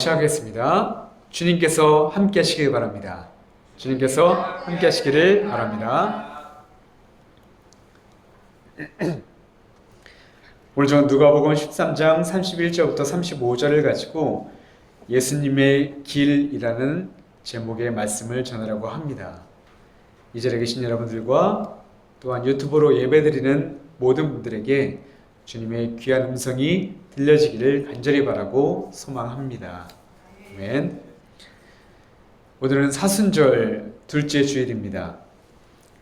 시작하겠습니다. 주님께서 함께 하시길 바랍니다. 주님께서 함께 하시기를 바랍니다. 오늘 저는 누가복음 13장 31절부터 35절을 가지고 예수님의 길이라는 제목의 말씀을 전하려고 합니다. 이 자리에 계신 여러분들과 또한 유튜브로 예배드리는 모든 분들에게 주님의 귀한 음성이 들려지기를 간절히 바라고 소망합니다. 아멘. 오늘은 사순절 둘째 주일입니다.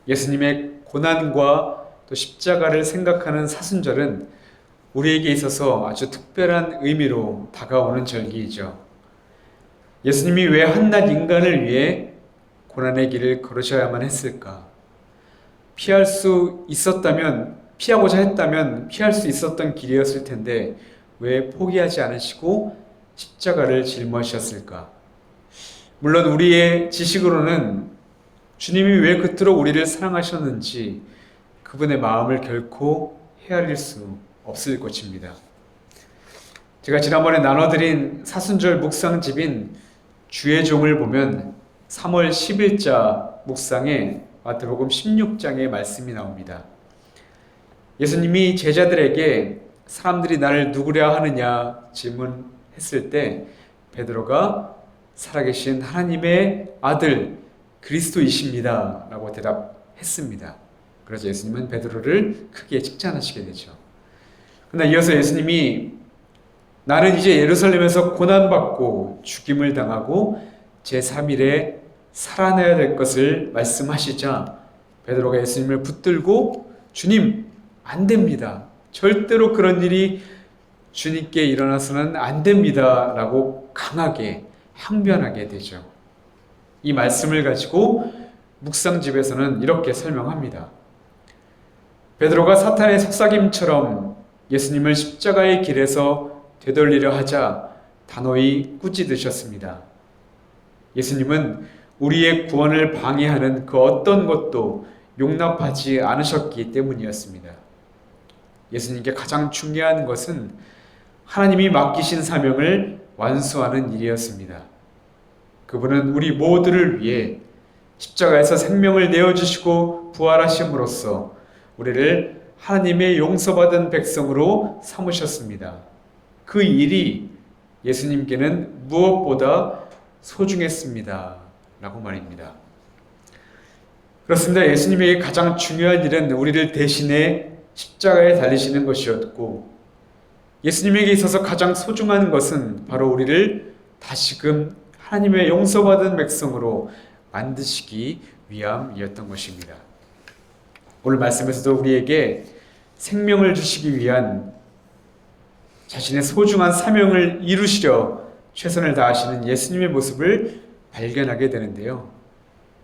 예수님의 고난과 또 십자가를 생각하는 사순절은 우리에게 있어서 아주 특별한 의미로 다가오는 절기이죠. 예수님이 왜 한낱 인간을 위해 고난의 길을 걸으셔야만 했을까? 피하고자 했다면 피할 수 있었던 길이었을 텐데 왜 포기하지 않으시고 십자가를 짊어지셨을까? 물론 우리의 지식으로는 주님이 왜 그토록 우리를 사랑하셨는지 그분의 마음을 결코 헤아릴 수 없을 것입니다. 제가 지난번에 나눠드린 사순절 묵상집인 주의 종을 보면 3월 10일자 묵상에 마태복음 16장의 말씀이 나옵니다. 예수님이 제자들에게 사람들이 나를 누구랴 하느냐 질문했을 때 베드로가 살아계신 하나님의 아들 그리스도이십니다 라고 대답했습니다. 그래서 예수님은 베드로를 크게 칭찬하시게 되죠. 그러나 이어서 예수님이 나는 이제 예루살렘에서 고난받고 죽임을 당하고 제3일에 살아나야 될 것을 말씀하시자 베드로가 예수님을 붙들고 주님 안 됩니다. 절대로 그런 일이 주님께 일어나서는 안 됩니다. 라고 강하게 항변하게 되죠. 이 말씀을 가지고 묵상집에서는 이렇게 설명합니다. 베드로가 사탄의 속삭임처럼 예수님을 십자가의 길에서 되돌리려 하자 단호히 꾸짖으셨습니다. 예수님은 우리의 구원을 방해하는 그 어떤 것도 용납하지 않으셨기 때문이었습니다. 예수님께 가장 중요한 것은 하나님이 맡기신 사명을 완수하는 일이었습니다. 그분은 우리 모두를 위해 십자가에서 생명을 내어주시고 부활하심으로써 우리를 하나님의 용서받은 백성으로 삼으셨습니다. 그 일이 예수님께는 무엇보다 소중했습니다. 라고 말입니다. 그렇습니다. 예수님에게 가장 중요한 일은 우리를 대신해 십자가에 달리시는 것이었고 예수님에게 있어서 가장 소중한 것은 바로 우리를 다시금 하나님의 용서받은 백성으로 만드시기 위함이었던 것입니다. 오늘 말씀에서도 우리에게 생명을 주시기 위한 자신의 소중한 사명을 이루시려 최선을 다하시는 예수님의 모습을 발견하게 되는데요.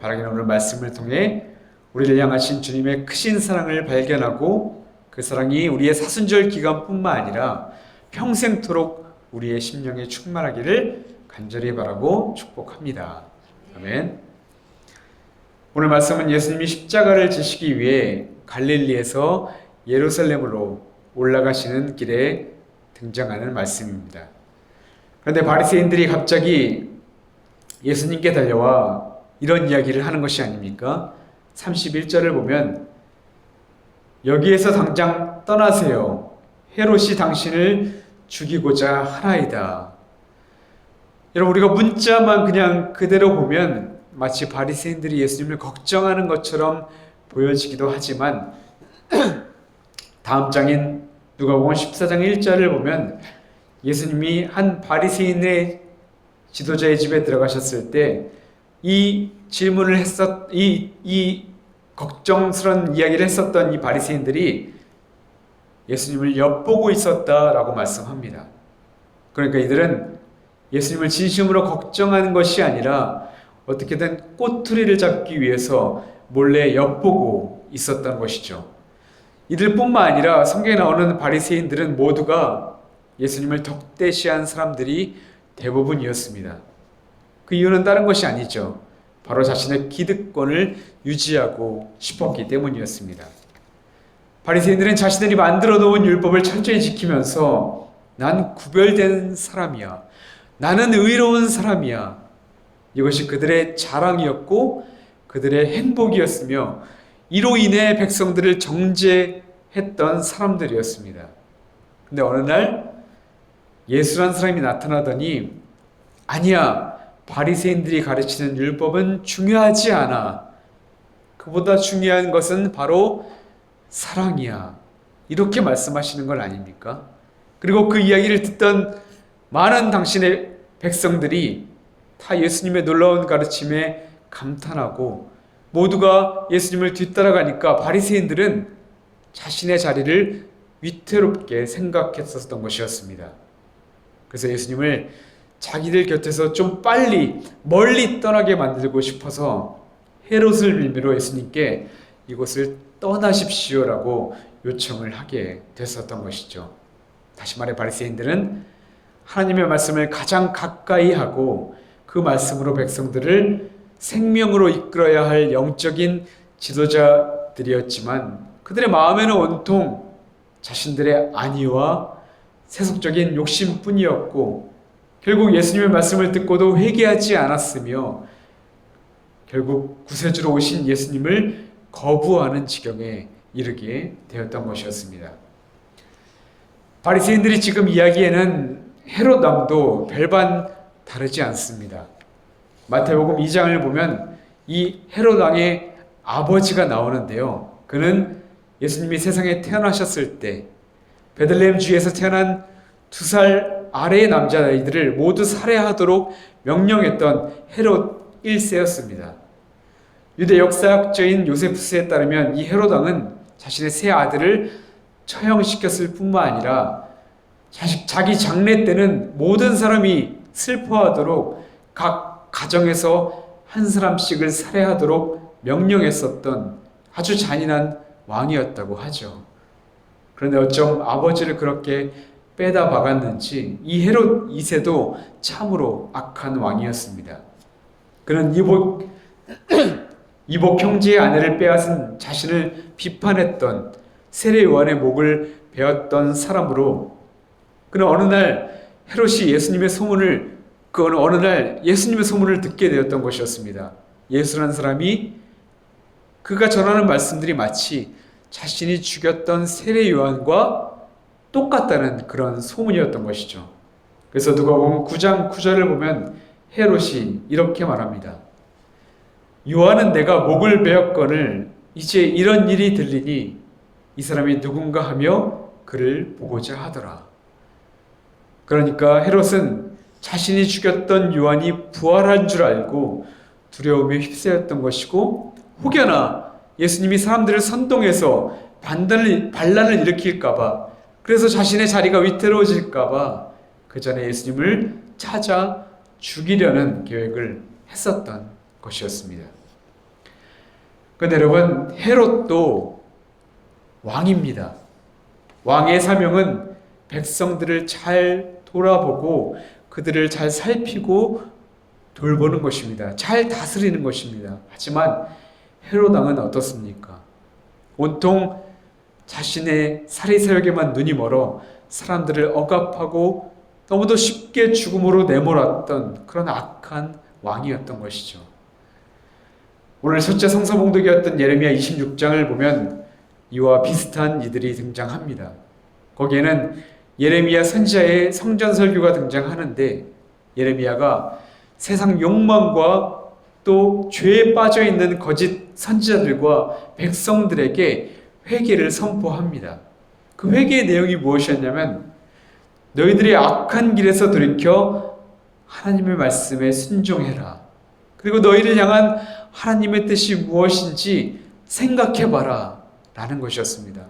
바라기는 오늘 말씀을 통해 우리를 향하신 주님의 크신 사랑을 발견하고 그 사랑이 우리의 사순절 기간뿐만 아니라 평생토록 우리의 심령에 충만하기를 간절히 바라고 축복합니다. 아멘. 오늘 말씀은 예수님이 십자가를 지시기 위해 갈릴리에서 예루살렘으로 올라가시는 길에 등장하는 말씀입니다. 그런데 바리새인들이 갑자기 예수님께 달려와 이런 이야기를 하는 것이 아닙니까? 31절을 보면 여기에서 당장 떠나세요. 헤롯이 당신을 죽이고자 하나이다. 여러분 우리가 문자만 그냥 그대로 보면 마치 바리새인들이 예수님을 걱정하는 것처럼 보여지기도 하지만 다음 장인 누가복음 14장 1절을 보면 예수님이 한 바리새인의 지도자의 집에 들어가셨을 때 이 질문을 이 걱정스러운 이야기를 했었던 이 바리새인들이 예수님을 엿보고 있었다라고 말씀합니다. 그러니까 이들은 예수님을 진심으로 걱정하는 것이 아니라 어떻게든 꼬투리를 잡기 위해서 몰래 엿보고 있었던 것이죠. 이들뿐만 아니라 성경에 나오는 바리새인들은 모두가 예수님을 덕대시한 사람들이 대부분이었습니다. 그 이유는 다른 것이 아니죠. 바로 자신의 기득권을 유지하고 싶었기 때문이었습니다. 바리새인들은 자신들이 만들어 놓은 율법을 철저히 지키면서 난 구별된 사람이야. 나는 의로운 사람이야. 이것이 그들의 자랑이었고 그들의 행복이었으며 이로 인해 백성들을 정죄했던 사람들이었습니다. 근데 어느 날 예수란 사람이 나타나더니 아니야, 바리새인들이 가르치는 율법은 중요하지 않아. 그보다 중요한 것은 바로 사랑이야. 이렇게 말씀하시는 건 아닙니까? 그리고 그 이야기를 듣던 많은 당신의 백성들이 다 예수님의 놀라운 가르침에 감탄하고 모두가 예수님을 뒤따라가니까 바리새인들은 자신의 자리를 위태롭게 생각했었던 것이었습니다. 그래서 예수님을 자기들 곁에서 좀 빨리 멀리 떠나게 만들고 싶어서 헤롯을 빌미로 예수님께 이곳을 떠나십시오라고 요청을 하게 됐었던 것이죠. 다시 말해 바리새인들은 하나님의 말씀을 가장 가까이 하고 그 말씀으로 백성들을 생명으로 이끌어야 할 영적인 지도자들이었지만 그들의 마음에는 온통 자신들의 안위와 세속적인 욕심뿐이었고 결국 예수님의 말씀을 듣고도 회개하지 않았으며 결국 구세주로 오신 예수님을 거부하는 지경에 이르게 되었던 것이었습니다. 바리새인들이 지금 이야기에는 헤롯 왕도 별반 다르지 않습니다. 마태복음 2장을 보면 이 헤롯 왕의 아버지가 나오는데요. 그는 예수님이 세상에 태어나셨을 때 베들레헴 주에서 태어난 2살 아래의 남자아이들을 모두 살해하도록 명령했던 헤롯 1세였습니다. 유대 역사학자인 요세푸스에 따르면 이 헤롯 왕은 자신의 세 아들을 처형시켰을 뿐만 아니라 자기 장례 때는 모든 사람이 슬퍼하도록 각 가정에서 한 사람씩을 살해하도록 명령했었던 아주 잔인한 왕이었다고 하죠. 그런데 어쩜 아버지를 그렇게 빼다 박았는지 이 헤롯 2세도 참으로 악한 왕이었습니다. 그는 이복 형제의 아내를 빼앗은 자신을 비판했던 세례 요한의 목을 베었던 사람으로 그는 어느 날 예수님의 소문을 듣게 되었던 것이었습니다. 예수라는 사람이 그가 전하는 말씀들이 마치 자신이 죽였던 세례 요한과 똑같다는 그런 소문이었던 것이죠. 그래서 누가복음 9장 9절을 보면 헤롯이 이렇게 말합니다. 요한은 내가 목을 베었거늘 이제 이런 일이 들리니 이 사람이 누군가 하며 그를 보고자 하더라. 그러니까 헤롯은 자신이 죽였던 요한이 부활한 줄 알고 두려움에 휩싸였던 것이고 혹여나 예수님이 사람들을 선동해서 반란을 일으킬까봐 그래서 자신의 자리가 위태로워질까봐 그 전에 예수님을 찾아 죽이려는 계획을 했었던 것이었습니다. 그런데 여러분 헤롯도 왕입니다. 왕의 사명은 백성들을 잘 돌아보고 그들을 잘 살피고 돌보는 것입니다. 잘 다스리는 것입니다. 하지만 헤롯 왕은 어떻습니까? 온통 자신의 사리사욕에만 눈이 멀어 사람들을 억압하고 너무도 쉽게 죽음으로 내몰았던 그런 악한 왕이었던 것이죠. 오늘 첫째 성서봉독이었던 예레미야 26장을 보면 이와 비슷한 이들이 등장합니다. 거기에는 예레미야 선지자의 성전 설교가 등장하는데 예레미야가 세상 욕망과 또 죄에 빠져 있는 거짓 선지자들과 백성들에게 회개를 선포합니다. 그 회개의 내용이 무엇이었냐면 너희들이 악한 길에서 돌이켜 하나님의 말씀에 순종해라. 그리고 너희를 향한 하나님의 뜻이 무엇인지 생각해봐라 라는 것이었습니다.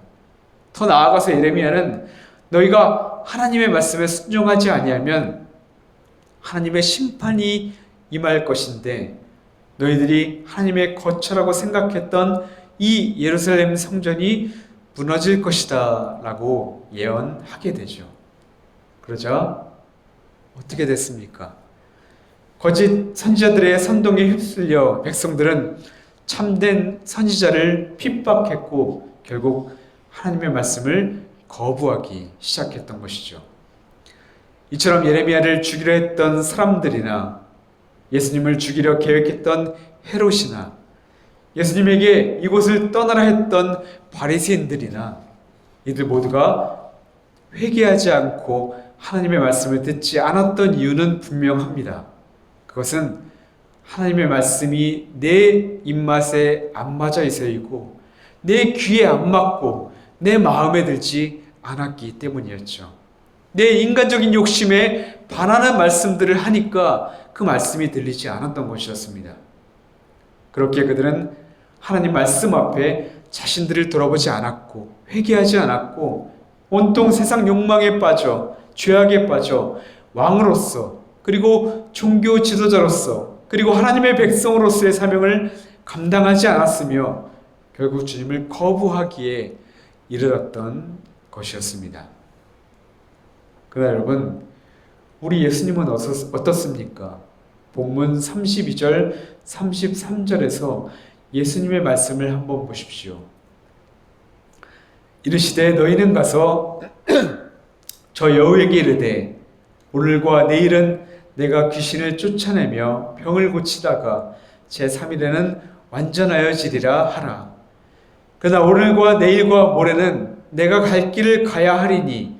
더 나아가서 예레미야는 너희가 하나님의 말씀에 순종하지 아니하면 하나님의 심판이 임할 것인데 너희들이 하나님의 거처라고 생각했던 이 예루살렘 성전이 무너질 것이다 라고 예언하게 되죠. 그러자 어떻게 됐습니까? 거짓 선지자들의 선동에 휩쓸려 백성들은 참된 선지자를 핍박했고 결국 하나님의 말씀을 거부하기 시작했던 것이죠. 이처럼 예레미야를 죽이려 했던 사람들이나 예수님을 죽이려 계획했던 헤롯이나 예수님에게 이곳을 떠나라 했던 바리새인들이나 이들 모두가 회개하지 않고 하나님의 말씀을 듣지 않았던 이유는 분명합니다. 그것은 하나님의 말씀이 내 입맛에 안 맞아 있어이고 내 귀에 안 맞고 내 마음에 들지 않았기 때문이었죠. 내 인간적인 욕심에 반하는 말씀들을 하니까 그 말씀이 들리지 않았던 것이었습니다. 그렇게 그들은 하나님 말씀 앞에 자신들을 돌아보지 않았고 회개하지 않았고 온통 세상 욕망에 빠져 죄악에 빠져 왕으로서 그리고 종교 지도자로서 그리고 하나님의 백성으로서의 사명을 감당하지 않았으며 결국 주님을 거부하기에 이르렀던 것이었습니다. 그러나 여러분, 우리 예수님은 어떻습니까? 본문 32절, 33절에서 예수님의 말씀을 한번 보십시오. 이르시되 너희는 가서 저 여우에게 이르되 오늘과 내일은 내가 귀신을 쫓아내며 병을 고치다가 제3일에는 완전하여지리라 하라. 그러나 오늘과 내일과 모레는 내가 갈 길을 가야 하리니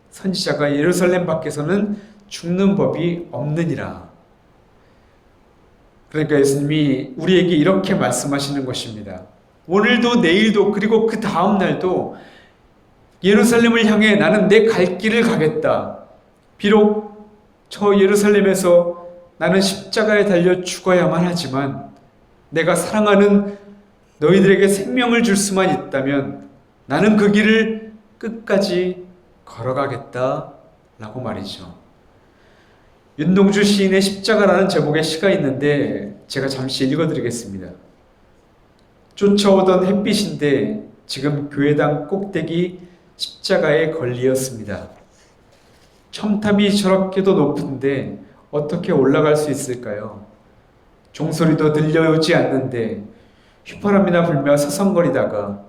선지자가 예루살렘 밖에서는 죽는 법이 없느니라. 그러니까 예수님이 우리에게 이렇게 말씀하시는 것입니다. 오늘도 내일도 그리고 그 다음 날도 예루살렘을 향해 나는 내 갈 길을 가겠다. 비록 저 예루살렘에서 나는 십자가에 달려 죽어야만 하지만 내가 사랑하는 너희들에게 생명을 줄 수만 있다면 나는 그 길을 끝까지 걸어가겠다 라고 말이죠. 윤동주 시인의 십자가라는 제목의 시가 있는데 제가 잠시 읽어드리겠습니다. 쫓아오던 햇빛인데 지금 교회당 꼭대기 십자가에 걸리었습니다. 첨탑이 저렇게도 높은데 어떻게 올라갈 수 있을까요? 종소리도 들려오지 않는데 휘파람이나 불며 서성거리다가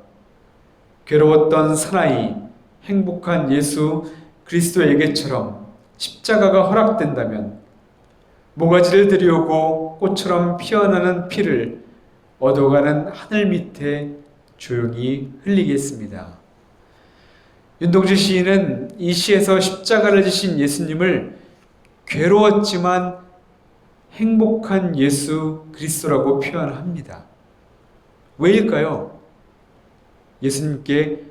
괴로웠던 사나이 행복한 예수 그리스도에게처럼 십자가가 허락된다면 모가지를 들이오고 꽃처럼 피어나는 피를 얻어가는 하늘 밑에 조용히 흘리겠습니다. 윤동주 시인은 이 시에서 십자가를 지신 예수님을 괴로웠지만 행복한 예수 그리스도라고 표현합니다. 왜일까요? 예수님께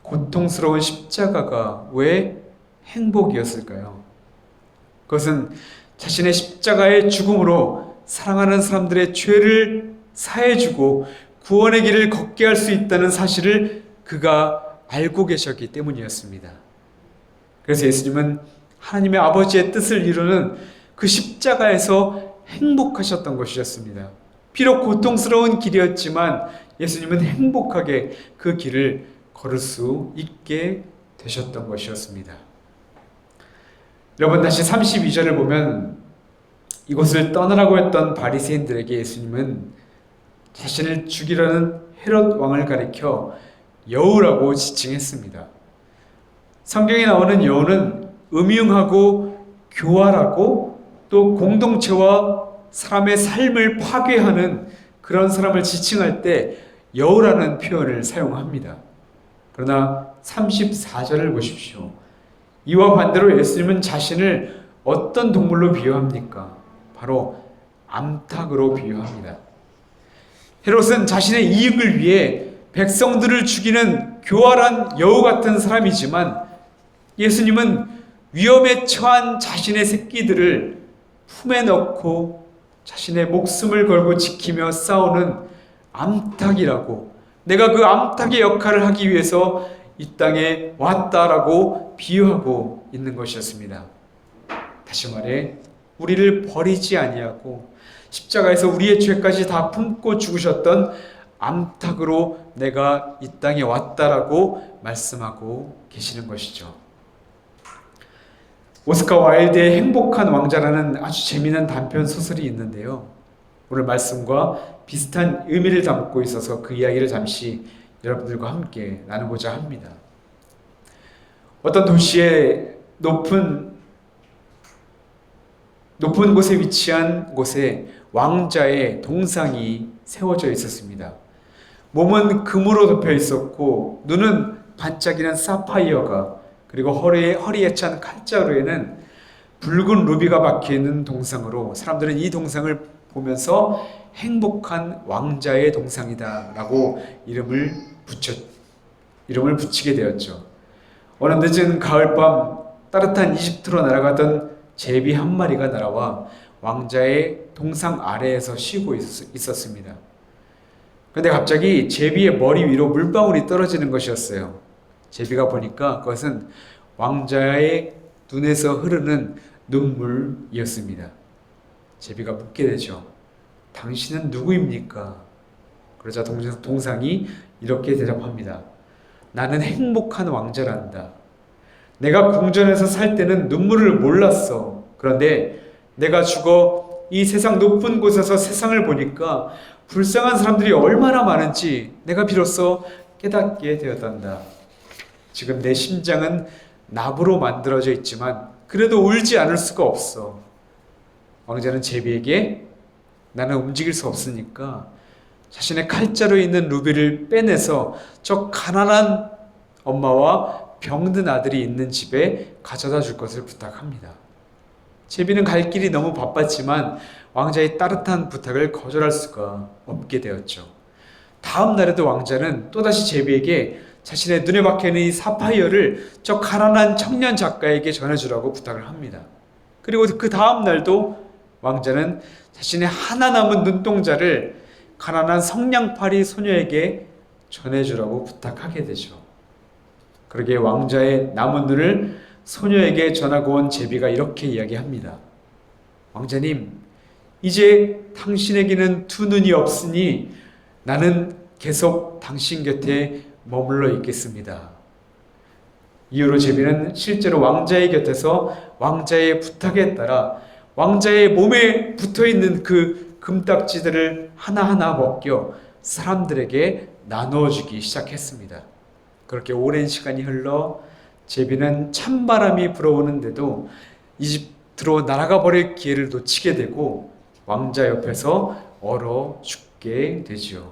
고통스러운 십자가가 왜 행복이었을까요? 그것은 자신의 십자가의 죽음으로 사랑하는 사람들의 죄를 사해주고 구원의 길을 걷게 할 수 있다는 사실을 그가 알고 계셨기 때문이었습니다. 그래서 예수님은 하나님의 아버지의 뜻을 이루는 그 십자가에서 행복하셨던 것이었습니다. 비록 고통스러운 길이었지만 예수님은 행복하게 그 길을 걸을 수 있게 되셨던 것이었습니다. 여러분, 다시 32절을 보면 이곳을 떠나라고 했던 바리새인들에게 예수님은 자신을 죽이려는 헤롯 왕을 가리켜 여우라고 지칭했습니다. 성경에 나오는 여우는 음흉하고 교활하고 또 공동체와 사람의 삶을 파괴하는 그런 사람을 지칭할 때 여우라는 표현을 사용합니다. 그러나 34절을 보십시오. 이와 반대로 예수님은 자신을 어떤 동물로 비유합니까? 바로 암탉으로 비유합니다. 헤롯은 자신의 이익을 위해 백성들을 죽이는 교활한 여우 같은 사람이지만 예수님은 위험에 처한 자신의 새끼들을 품에 넣고 자신의 목숨을 걸고 지키며 싸우는 암탉이라고, 내가 그 암탉의 역할을 하기 위해서 이 땅에 왔다라고 비유하고 있는 것이었습니다. 다시 말해 우리를 버리지 아니하고 십자가에서 우리의 죄까지 다 품고 죽으셨던 암탉으로 내가 이 땅에 왔다라고 말씀하고 계시는 것이죠. 오스카 와일드의 행복한 왕자라는 아주 재미난 단편 소설이 있는데요. 오늘 말씀과 비슷한 의미를 담고 있어서 그 이야기를 잠시 여러분들과 함께 나누고자 합니다. 어떤 도시에 높은 높은 곳에 위치한 곳에 왕자의 동상이 세워져 있었습니다. 몸은 금으로 덮여 있었고 눈은 반짝이는 사파이어가, 그리고 허리에 찬 칼자루에는 붉은 루비가 박혀있는 동상으로 사람들은 이 동상을 보면서 행복한 왕자의 동상이다 라고 이름을 붙이게 되었죠. 어느 늦은 가을밤 따뜻한 이집트로 날아가던 제비 한 마리가 날아와 왕자의 동상 아래에서 쉬고 있었습니다. 그런데 갑자기 제비의 머리 위로 물방울이 떨어지는 것이었어요. 제비가 보니까 그것은 왕자의 눈에서 흐르는 눈물이었습니다. 제비가 묻게 되죠. 당신은 누구입니까? 그러자 동상이 이렇게 대답합니다. 나는 행복한 왕자란다. 내가 궁전에서 살 때는 눈물을 몰랐어. 그런데 내가 죽어 이 세상 높은 곳에서 세상을 보니까 불쌍한 사람들이 얼마나 많은지 내가 비로소 깨닫게 되었단다. 지금 내 심장은 납으로 만들어져 있지만 그래도 울지 않을 수가 없어. 왕자는 제비에게 나는 움직일 수 없으니까 자신의 칼자루에 있는 루비를 빼내서 저 가난한 엄마와 병든 아들이 있는 집에 가져다 줄 것을 부탁합니다. 제비는 갈 길이 너무 바빴지만 왕자의 따뜻한 부탁을 거절할 수가 없게 되었죠. 다음 날에도 왕자는 또다시 제비에게 자신의 눈에 박혀있는 이 사파이어를 저 가난한 청년 작가에게 전해주라고 부탁을 합니다. 그리고 그 다음 날도 왕자는 자신의 하나 남은 눈동자를 가난한 성냥팔이 소녀에게 전해주라고 부탁하게 되죠. 그러게 왕자의 남은 눈을 소녀에게 전하고 온 제비가 이렇게 이야기합니다. 왕자님, 이제 당신에게는 두 눈이 없으니 나는 계속 당신 곁에 머물러 있겠습니다. 이후로 제비는 실제로 왕자의 곁에서 왕자의 부탁에 따라 왕자의 몸에 붙어있는 그 금딱지들을 하나하나 벗겨 사람들에게 나누어주기 시작했습니다. 그렇게 오랜 시간이 흘러 제비는 찬바람이 불어오는데도 이집트로 날아가 버릴 기회를 놓치게 되고 왕자 옆에서 얼어 죽게 되지요.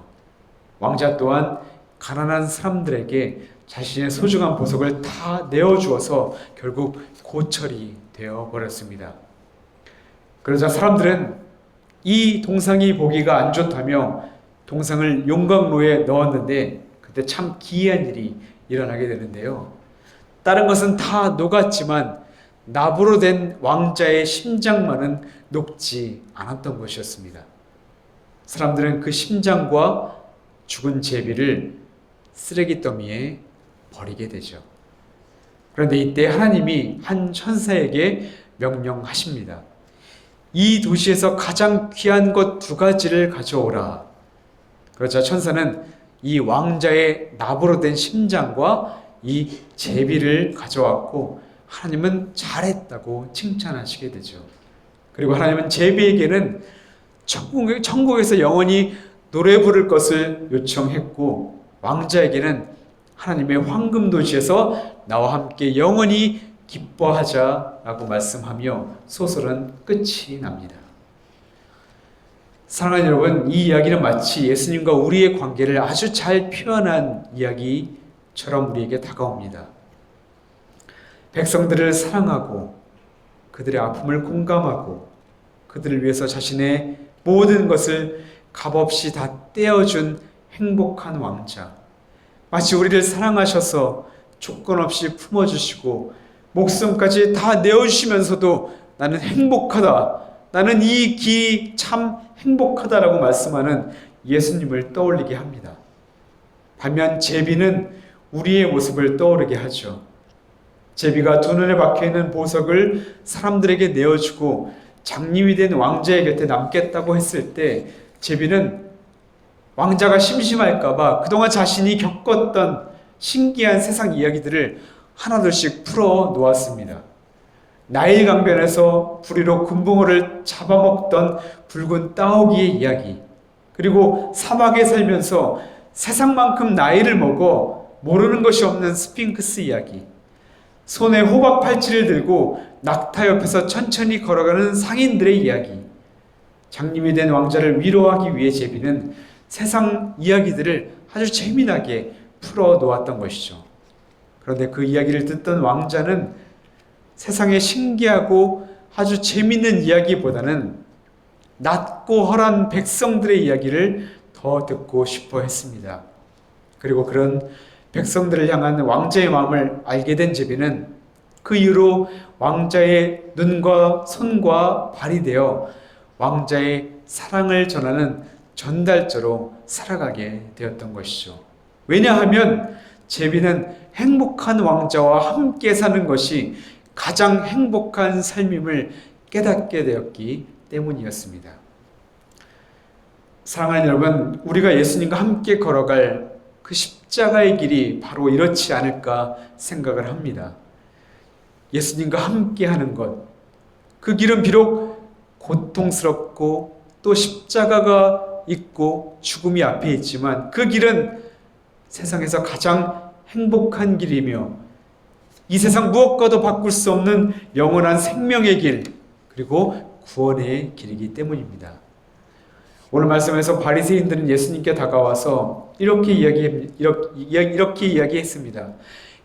왕자 또한 가난한 사람들에게 자신의 소중한 보석을 다 내어주어서 결국 고철이 되어버렸습니다. 그러자 사람들은 이 동상이 보기가 안 좋다며 동상을 용광로에 넣었는데 그때 참 기이한 일이 일어나게 되는데요. 다른 것은 다 녹았지만 납으로 된 왕자의 심장만은 녹지 않았던 것이었습니다. 사람들은 그 심장과 죽은 제비를 쓰레기 더미에 버리게 되죠. 그런데 이때 하나님이 한 천사에게 명령하십니다. 이 도시에서 가장 귀한 것 두 가지를 가져오라. 그러자 천사는 이 왕자의 납으로 된 심장과 이 제비를 가져왔고 하나님은 잘했다고 칭찬하시게 되죠. 그리고 하나님은 제비에게는 천국에서 영원히 노래 부를 것을 요청했고 왕자에게는 하나님의 황금도시에서 나와 함께 영원히 기뻐하자라고 말씀하며 소설은 끝이 납니다. 사랑하는 여러분, 이 이야기는 마치 예수님과 우리의 관계를 아주 잘 표현한 이야기처럼 우리에게 다가옵니다. 백성들을 사랑하고 그들의 아픔을 공감하고 그들을 위해서 자신의 모든 것을 값없이 다 떼어준 행복한 왕자, 마치 우리를 사랑하셔서 조건 없이 품어주시고 목숨까지 다 내어주시면서도 나는 행복하다, 나는 이 길이 참 행복하다라고 말씀하는 예수님을 떠올리게 합니다. 반면 제비는 우리의 모습을 떠오르게 하죠. 제비가 두 눈에 박혀있는 보석을 사람들에게 내어주고 장님이 된 왕자의 곁에 남겠다고 했을 때 제비는 왕자가 심심할까봐 그동안 자신이 겪었던 신기한 세상 이야기들을 하나둘씩 풀어 놓았습니다. 나일 강변에서 부리로 금붕어를 잡아먹던 붉은 따오기의 이야기, 그리고 사막에 살면서 세상만큼 나이를 먹어 모르는 것이 없는 스핑크스 이야기, 손에 호박 팔찌를 들고 낙타 옆에서 천천히 걸어가는 상인들의 이야기, 장님이 된 왕자를 위로하기 위해 제비는 세상 이야기들을 아주 재미나게 풀어 놓았던 것이죠. 그런데 그 이야기를 듣던 왕자는 세상의 신기하고 아주 재미있는 이야기보다는 낮고 헐한 백성들의 이야기를 더 듣고 싶어 했습니다. 그리고 그런 백성들을 향한 왕자의 마음을 알게 된 제비는 그 이후로 왕자의 눈과 손과 발이 되어 왕자의 사랑을 전하는 전달자로 살아가게 되었던 것이죠. 왜냐하면 제비는 행복한 왕자와 함께 사는 것이 가장 행복한 삶임을 깨닫게 되었기 때문이었습니다. 사랑하는 여러분, 우리가 예수님과 함께 걸어갈 그 십자가의 길이 바로 이렇지 않을까 생각을 합니다. 예수님과 함께 하는 것, 그 길은 비록 고통스럽고 또 십자가가 있고 죽음이 앞에 있지만 그 길은 세상에서 가장 행복한 길이며 이 세상 무엇과도 바꿀 수 없는 영원한 생명의 길, 그리고 구원의 길이기 때문입니다. 오늘 말씀에서 바리새인들은 예수님께 다가와서 이렇게 이야기했습니다.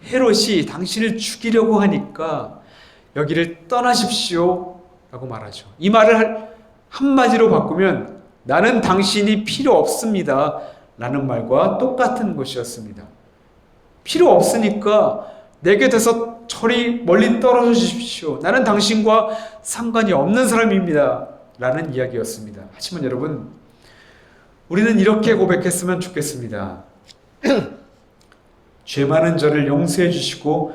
헤롯이 당신을 죽이려고 하니까 여기를 떠나십시오 라고 말하죠. 이 말을 한마디로 바꾸면 나는 당신이 필요 없습니다 라는 말과 똑같은 것이었습니다. 필요 없으니까 내게 돼서 저리 멀리 떨어져 주십시오. 나는 당신과 상관이 없는 사람입니다 라는 이야기였습니다. 하지만 여러분, 우리는 이렇게 고백했으면 좋겠습니다. 죄 많은 저를 용서해 주시고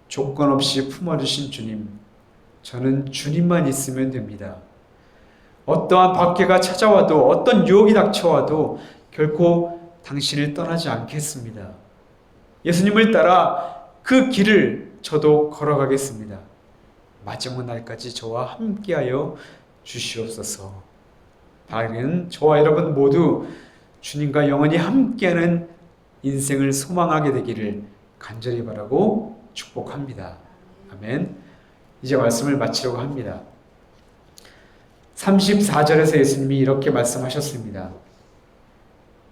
조건 없이 품어주신 주님, 저는 주님만 있으면 됩니다. 어떠한 박해가 찾아와도 어떤 유혹이 닥쳐와도 결코 당신을 떠나지 않겠습니다. 예수님을 따라 그 길을 저도 걸어가겠습니다. 마지막 날까지 저와 함께하여 주시옵소서. 바라기는 저와 여러분 모두 주님과 영원히 함께하는 인생을 소망하게 되기를 간절히 바라고 축복합니다. 아멘. 이제 말씀을 마치려고 합니다. 34절에서 예수님이 이렇게 말씀하셨습니다.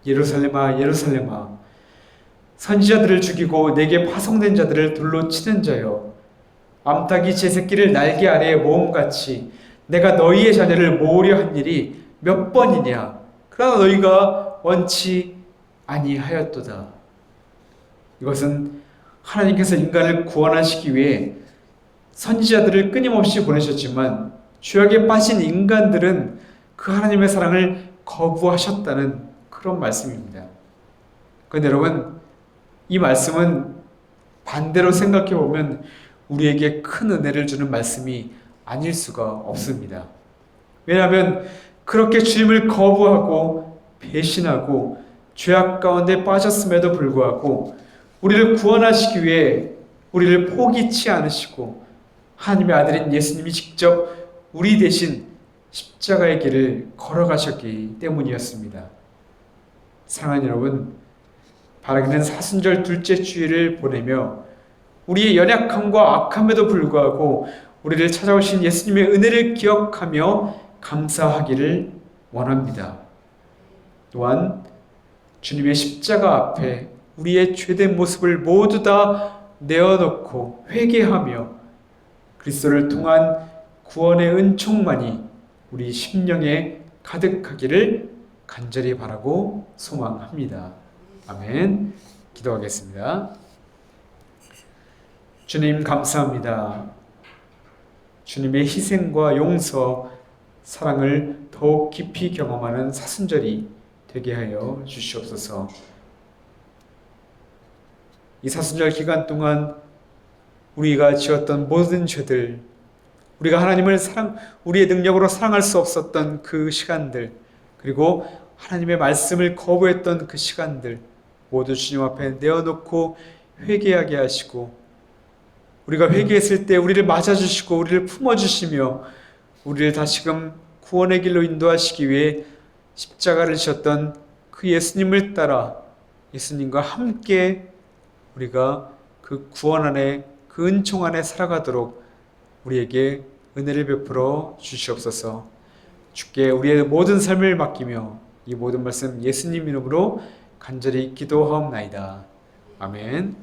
예루살렘아 예루살렘아 선지자들을 죽이고 내게 파송된 자들을 돌로 치는 자여, 암탉이 제 새끼를 날개 아래에 모음같이 내가 너희의 자녀를 모으려 한 일이 몇 번이냐. 그러나 너희가 원치 아니하였도다. 이것은 하나님께서 인간을 구원하시기 위해 선지자들을 끊임없이 보내셨지만 죄악에 빠진 인간들은 그 하나님의 사랑을 거부하셨다는 그런 말씀입니다. 그런데 여러분, 이 말씀은 반대로 생각해 보면 우리에게 큰 은혜를 주는 말씀이 아닐 수가 없습니다. 왜냐하면 그렇게 주님을 거부하고 배신하고 죄악 가운데 빠졌음에도 불구하고 우리를 구원하시기 위해 우리를 포기치 않으시고 하나님의 아들인 예수님이 직접 우리 대신 십자가의 길을 걸어가셨기 때문이었습니다. 사랑하는 여러분, 바라기는 사순절 둘째 주일을 보내며 우리의 연약함과 악함에도 불구하고 우리를 찾아오신 예수님의 은혜를 기억하며 감사하기를 원합니다. 또한 주님의 십자가 앞에 우리의 죄된 모습을 모두 다 내어놓고 회개하며 그리스도를 통한 구원의 은총만이 우리 심령에 가득하기를 간절히 바라고 소망합니다. 아멘. 기도하겠습니다. 주님 감사합니다. 주님의 희생과 용서, 사랑을 더욱 깊이 경험하는 사순절이 되게 하여 주시옵소서. 이 사순절 기간 동안 우리가 지었던 모든 죄들, 우리가 하나님을 우리의 능력으로 사랑할 수 없었던 그 시간들, 그리고 하나님의 말씀을 거부했던 그 시간들 모두 주님 앞에 내어놓고 회개하게 하시고, 우리가 회개했을 때 우리를 맞아주시고 우리를 품어주시며 우리를 다시금 구원의 길로 인도하시기 위해 십자가를 지셨던 그 예수님을 따라 예수님과 함께 우리가 그 구원 안에, 그 그 은총 안에 살아가도록 우리에게 은혜를 베풀어 주시옵소서. 주께 우리의 모든 삶을 맡기며 이 모든 말씀 예수님 이름으로 간절히 기도하옵나이다. 아멘.